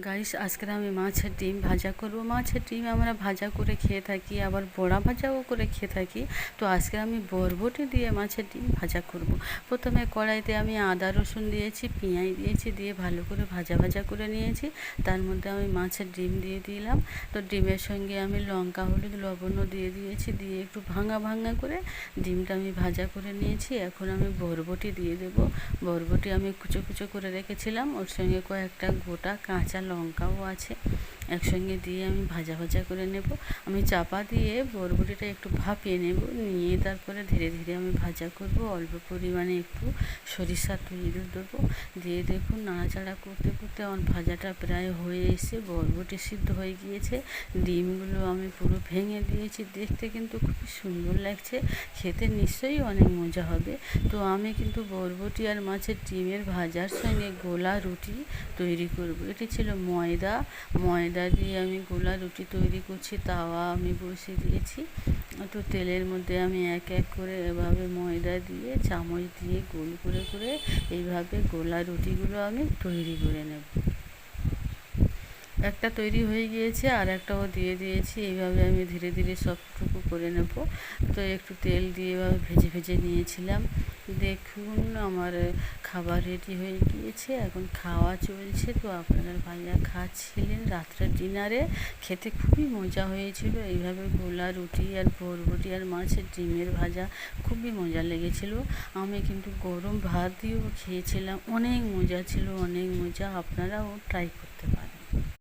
Guys, আজকে আমি মাছের ডিম ভাজা করব। মাছের ডিম আমরা ভাজা করে খেয়ে থাকি, আবার বড়া ভাজাও করে খেয়ে থাকি। তো আজকে আমি বরবটি দিয়ে মাছের ডিম ভাজা করব। প্রথমে কড়াইতে আমি আদা রসুন দিয়েছি, পেঁয়াজ দিয়েছি, দিয়ে ভালো করে ভাজা ভাজা করে নিয়েছি। তার মধ্যে আমি মাছের ডিম দিয়ে দিলাম। তো ডিমের সঙ্গে আমি লঙ্কা হলুদ লবণও দিয়ে দিয়েছি, দিয়ে একটু ভাঙা ভাঙা করে ডিমটা আমি ভাজা করে নিয়েছি। এখন আমি বরবটি দিয়ে দেব। বরবটি আমি কুচো কুচো করে রেখেছিলাম, ওর সঙ্গে কয়েকটা গোটা কাঁচা লঙ্কাও আছে, একসঙ্গে দিয়ে আমি ভাজা ভাজা করে নেব। আমি চাপা দিয়ে বরবটিটা একটু ভাপিয়ে নেব, নিয়ে তারপরে ধীরে ধীরে আমি ভাজা করব। অল্প পরিমাণে একটু সরিষার তেল দেবো, দিয়ে দেখুন নাড়াচাড়া করতে করতে আমার ভাজাটা প্রায় হয়ে এসে বরবটি সিদ্ধ হয়ে গিয়েছে। ডিমগুলো আমি পুরো ভেঙে দিয়েছি, দেখতে কিন্তু খুবই সুন্দর লাগছে, খেতে নিশ্চয়ই অনেক মজা হবে। তো আমি কিন্তু বরবটি আর মাছের ডিমের ভাজার সঙ্গে গোলা রুটি তৈরি করব। এটি ছিল ময়দা দিয়ে আমি গোলা রুটি তৈরি করছি। তাওয়া আমি বসিয়ে দিয়েছি। তো তেলের মধ্যে আমি এক এক করে এভাবে ময়দা দিয়ে চামচ দিয়ে গোল করে করে এইভাবে গোলা রুটিগুলো আমি তৈরি করে নেব। একটা তৈরি হয়ে গিয়েছে, আর একটাও দিয়ে দিয়েছি। এইভাবে আমি ধীরে ধীরে সবটুকু করে নেব। তো একটু তেল দিয়ে এভাবে ভেজে ভেজে নিয়েছিলাম। দেখুন আমার খাবার রেডি হয়ে গিয়েছে, এখন খাওয়া চলছে। তো আপনারা ভাইয়া খাচ্ছিলেন রাত্রের ডিনারে, খেতে খুবই মজা হয়েছিল। এইভাবে গোলা রুটি আর বরবটি আর মাছের ডিমের ভাজা খুবই মজা লেগেছিল। আমি কিন্তু গরম ভাত দিয়েও খেয়েছিলাম, অনেক মজা ছিল, অনেক মজা। আপনারাও ট্রাই করতে পারেন।